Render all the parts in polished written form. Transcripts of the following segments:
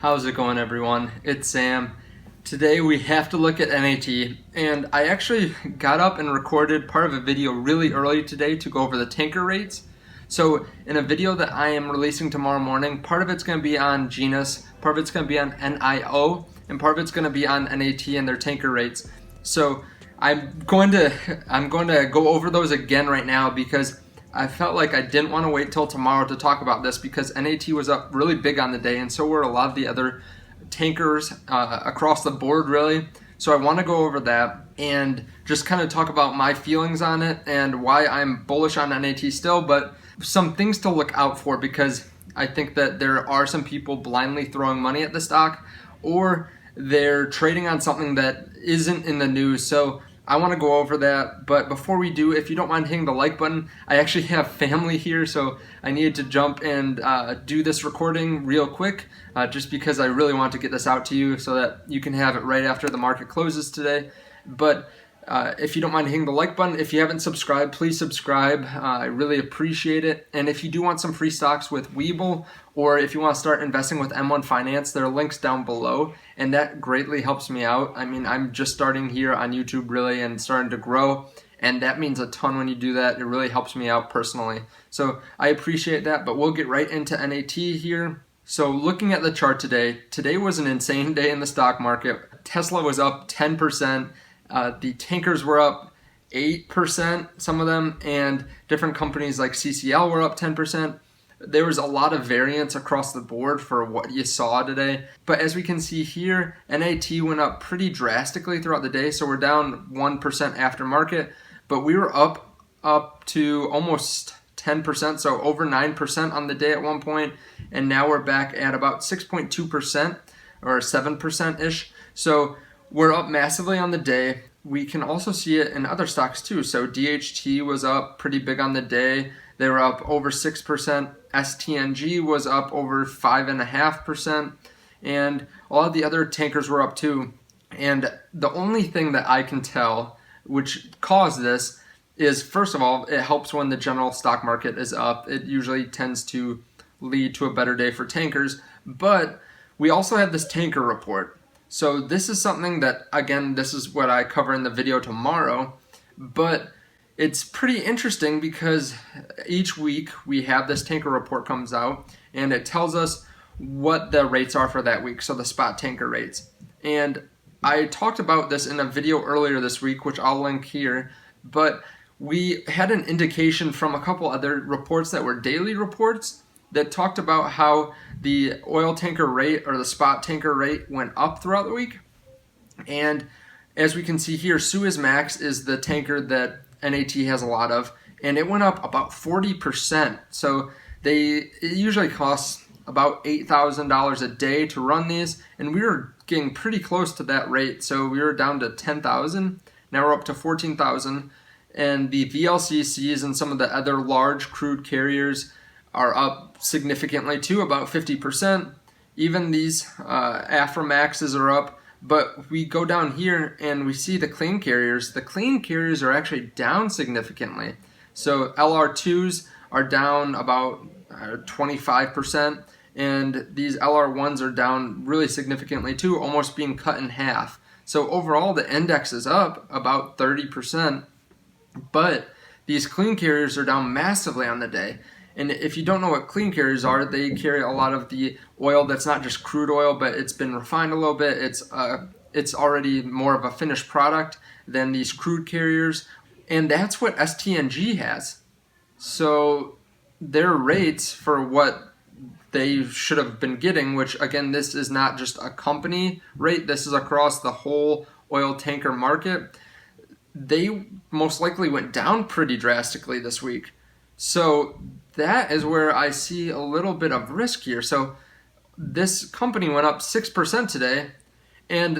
How's it going, everyone? It's Sam. Today we have to look at NAT, and I actually got up and recorded part of a video really early today to go over the tanker rates. So in a video that I am releasing tomorrow morning, part of it's going to be on Genus, part of it's going to be on NIO, and part of it's going to be on NAT and their tanker rates. So I'm going to go over those again right now because I felt like I didn't want to wait till tomorrow to talk about this because NAT was up really big on the day, and so were a lot of the other tankers across the board, really. So I want to go over that and just kind of talk about my feelings on it and why I'm bullish on NAT still, but some things to look out for because I think that there are some people blindly throwing money at the stock, or they're trading on something that isn't in the news. So I want to go over that, but before we do, if you don't mind hitting the like button, I actually have family here, so I needed to jump and do this recording real quick, just because I really want to get this out to you so that you can have it right after the market closes today. But if you don't mind hitting the like button, if you haven't subscribed, please subscribe. I really appreciate it. And if you do want some free stocks with WeBull, or if you want to start investing with M1 Finance, there are links down below, and that greatly helps me out. I mean, I'm just starting here on YouTube really and starting to grow, and that means a ton when you do that. It really helps me out personally. So I appreciate that, but we'll get right into NAT here. So looking at the chart today was an insane day in the stock market. Tesla was up 10%. The tankers were up 8%, some of them, and different companies like CCL were up 10%. There was a lot of variance across the board for what you saw today. But as we can see here, NAT went up pretty drastically throughout the day, so we're down 1% after market, but we were up to almost 10%, so over 9% on the day at one point, and now we're back at about 6.2% or 7%-ish. So we're up massively on the day. We can also see it in other stocks too. So DHT was up pretty big on the day. They were up over 6%. STNG was up over 5.5%. And all of the other tankers were up too. And the only thing that I can tell which caused this is, first of all, it helps when the general stock market is up. It usually tends to lead to a better day for tankers. But we also have this tanker report. So this is something that, again, this is what I cover in the video tomorrow, but it's pretty interesting because each week we have this tanker report comes out and it tells us what the rates are for that week, so the spot tanker rates. And I talked about this in a video earlier this week, which I'll link here, but we had an indication from a couple other reports that were daily reports that talked about how the oil tanker rate or the spot tanker rate went up throughout the week. And as we can see here, Suezmax is the tanker that NAT has a lot of, and it went up about 40%. So it usually costs about $8,000 a day to run these, and we were getting pretty close to that rate. So we were down to 10,000, now we're up to 14,000, and the VLCCs and some of the other large crude carriers are up significantly too, about 50%. Even these Aframaxes are up, but we go down here and we see the clean carriers. The clean carriers are actually down significantly. So LR2s are down about 25%, and these LR1s are down really significantly too, almost being cut in half. So overall, the index is up about 30%, but these clean carriers are down massively on the day. And if you don't know what clean carriers are, they carry a lot of the oil that's not just crude oil, but it's been refined a little bit. It's already more of a finished product than these crude carriers. And that's what STNG has. So their rates for what they should have been getting, which again, this is not just a company rate, this is across the whole oil tanker market. They most likely went down pretty drastically this week. So that is where I see a little bit of risk here. So this company went up 6% today, and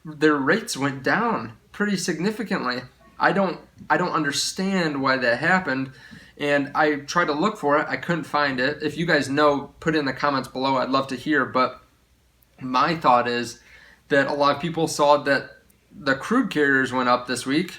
their rates went down pretty significantly. I don't understand why that happened, and I tried to look for it. I couldn't find it. If you guys know, put it in the comments below. I'd love to hear. But my thought is that a lot of people saw that the crude carriers went up this week,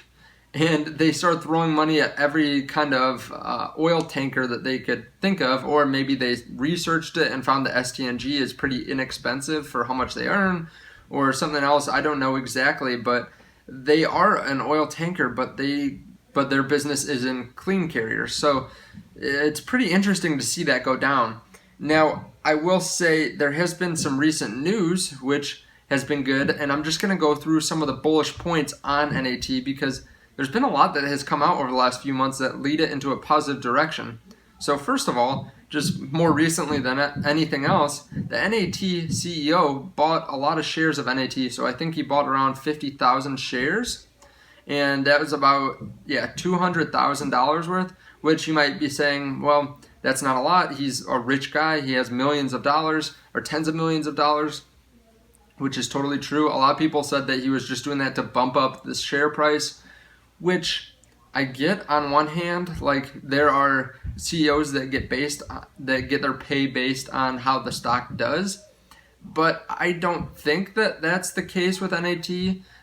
and they started throwing money at every kind of oil tanker that they could think of, or maybe they researched it and found that STNG is pretty inexpensive for how much they earn, or something else. I don't know exactly, but they are an oil tanker, but their business is in clean carriers. So it's pretty interesting to see that go down. Now, I will say there has been some recent news which has been good, and I'm just going to go through some of the bullish points on NAT because there's been a lot that has come out over the last few months that lead it into a positive direction. So first of all, just more recently than anything else, the NAT CEO bought a lot of shares of NAT. So I think he bought around 50,000 shares, and that was about $200,000 worth, which you might be saying, well, that's not a lot. He's a rich guy. He has millions of dollars or tens of millions of dollars, which is totally true. A lot of people said that he was just doing that to bump up the share price, which I get on one hand. Like, there are CEOs that get their pay based on how the stock does, but I don't think that that's the case with NAT.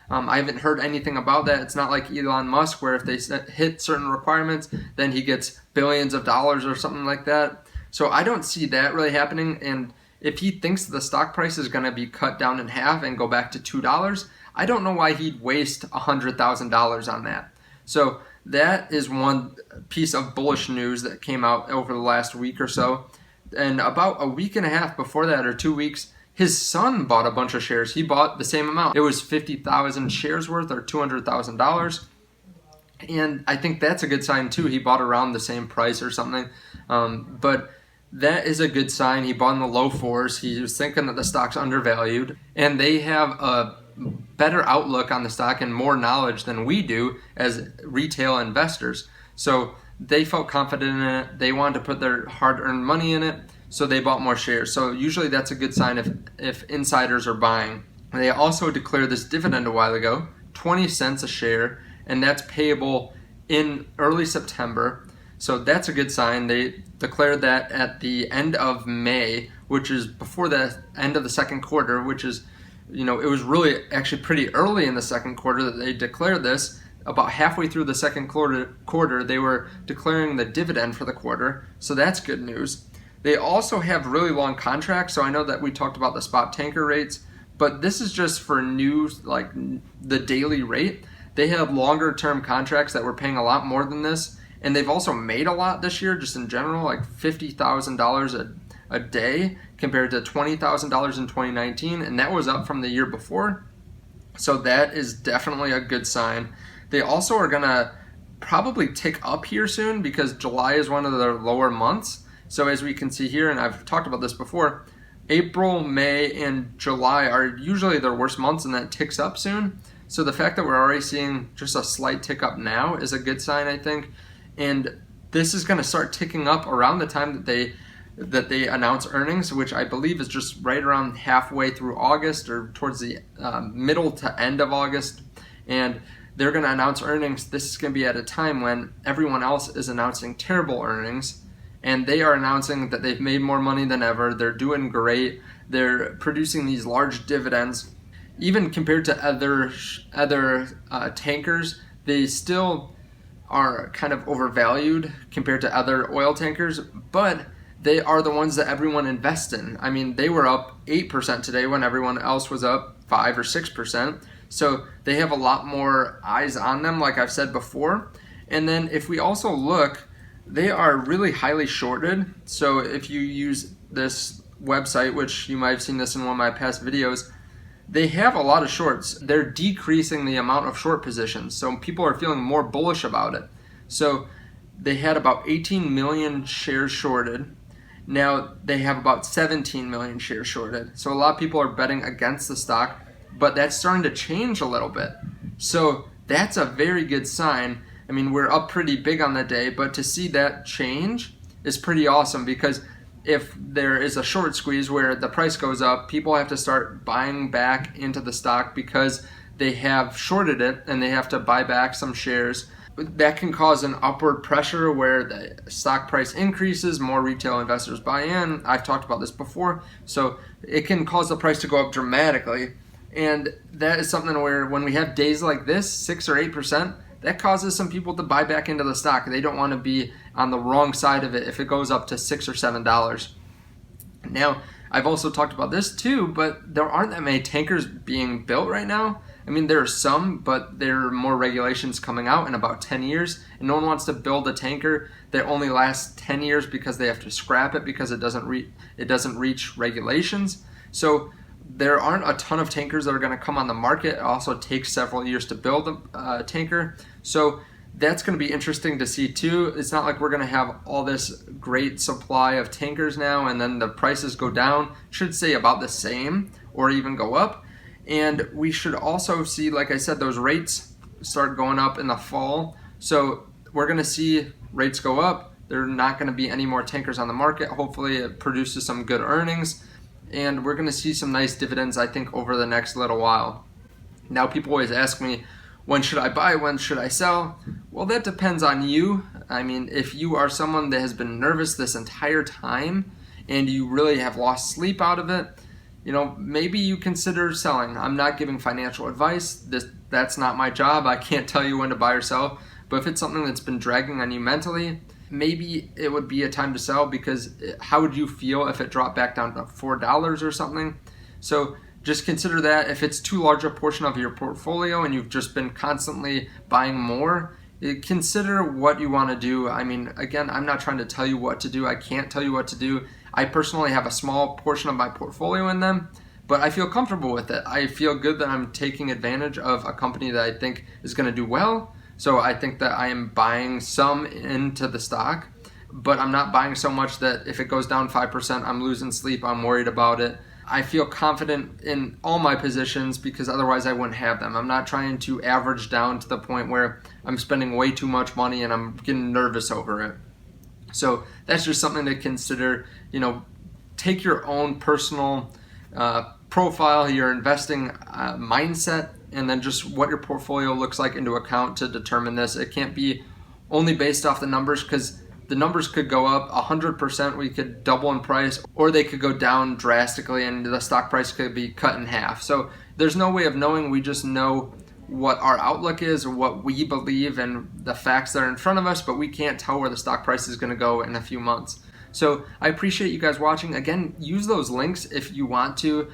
I haven't heard anything about that. It's not like Elon Musk where if they hit certain requirements, then he gets billions of dollars or something like that. So I don't see that really happening. And if he thinks the stock price is going to be cut down in half and go back to $2, I don't know why he'd waste $100,000 on that. So that is one piece of bullish news that came out over the last week or so. And about a week and a half before that, or 2 weeks, his son bought a bunch of shares. He bought the same amount. It was 50,000 shares worth, or $200,000. And I think that's a good sign too. He bought around the same price or something. But that is a good sign. He bought in the low fours. He was thinking that the stock's undervalued. And they have a better outlook on the stock and more knowledge than we do as retail investors. So they felt confident in it. They wanted to put their hard-earned money in it, so they bought more shares. So usually that's a good sign if insiders are buying. They also declared this dividend a while ago, 20 cents a share, and that's payable in early September. So that's a good sign. They declared that at the end of May, which is before the end of the second quarter, which is, it was really actually pretty early in the second quarter that they declared this. About halfway through the second quarter, they were declaring the dividend for the quarter. So that's good news. They also have really long contracts. So I know that we talked about the spot tanker rates, but this is just for new, like the daily rate. They have longer term contracts that were paying a lot more than this. And they've also made a lot this year, just in general, like $50,000 a day compared to $20,000 in 2019. And that was up from the year before. So that is definitely a good sign. They also are going to probably tick up here soon because July is one of their lower months. So as we can see here, and I've talked about this before, April, May, and July are usually their worst months, and that ticks up soon. So the fact that we're already seeing just a slight tick up now is a good sign, I think. And this is going to start ticking up around the time that they announce earnings, which I believe is just right around halfway through August or towards the middle to end of August. And they're going to announce earnings. This is going to be at a time when everyone else is announcing terrible earnings, and they are announcing that they've made more money than ever. They're doing great. They're producing these large dividends. Even compared to other tankers, they still are kind of overvalued compared to other oil tankers, but they are the ones that everyone invests in. I mean, they were up 8% today when everyone else was up 5 or 6%. So they have a lot more eyes on them, like I've said before. And then if we also look, they are really highly shorted. So if you use this website, which you might have seen this in one of my past videos, they have a lot of shorts. They're decreasing the amount of short positions. So people are feeling more bullish about it. So they had about 18 million shares shorted. Now they have about 17 million shares shorted. So a lot of people are betting against the stock, but that's starting to change a little bit. So that's a very good sign. I mean, we're up pretty big on the day, but to see that change is pretty awesome, because if there is a short squeeze where the price goes up, people have to start buying back into the stock because they have shorted it and they have to buy back some shares. That can cause an upward pressure where the stock price increases, more retail investors buy in. I've talked about this before. So it can cause the price to go up dramatically. And that is something where when we have days like this, 6 or 8%, that causes some people to buy back into the stock. They don't want to be on the wrong side of it if it goes up to $6 or $7. Now, I've also talked about this too, but there aren't that many tankers being built right now. I mean, there are some, but there are more regulations coming out in about 10 years, and no one wants to build a tanker that only lasts 10 years because they have to scrap it because it doesn't reach regulations. So there aren't a ton of tankers that are going to come on the market. It also takes several years to build a tanker. So that's going to be interesting to see too. It's not like we're going to have all this great supply of tankers now and then the prices go down. It should stay about the same or even go up. And we should also see, like I said, those rates start going up in the fall. So we're going to see rates go up. There are not going to be any more tankers on the market. Hopefully it produces some good earnings. And we're going to see some nice dividends, I think, over the next little while. Now, people always ask me, when should I buy? When should I sell? Well, that depends on you. I mean, if you are someone that has been nervous this entire time and you really have lost sleep out of it, maybe you consider selling. I'm not giving financial advice. That's not my job. I can't tell you when to buy or sell. But if it's something that's been dragging on you mentally, maybe it would be a time to sell, because how would you feel if it dropped back down to $4 or something? So just consider that. If it's too large a portion of your portfolio and you've just been constantly buying more, consider what you want to do. I mean, again, I'm not trying to tell you what to do. I can't tell you what to do. I personally have a small portion of my portfolio in them, but I feel comfortable with it. I feel good that I'm taking advantage of a company that I think is going to do well. So I think that I am buying some into the stock, but I'm not buying so much that if it goes down 5%, I'm losing sleep, I'm worried about it. I feel confident in all my positions because otherwise I wouldn't have them. I'm not trying to average down to the point where I'm spending way too much money and I'm getting nervous over it. So that's just something to consider. Take your own personal profile, your investing mindset, and then just what your portfolio looks like into account to determine this. It can't be only based off the numbers, because the numbers could go up 100%, we could double in price, or they could go down drastically and the stock price could be cut in half. So there's no way of knowing. We just know what our outlook is, or what we believe, and the facts that are in front of us, but we can't tell where the stock price is going to go in a few months. So I appreciate you guys watching. Again, use those links if you want to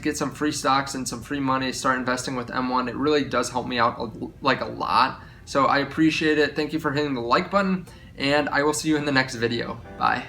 get some free stocks and some free money. Start investing with M1. It really does help me out a lot. So I appreciate it. Thank you for hitting the like button, and I will see you in the next video. Bye.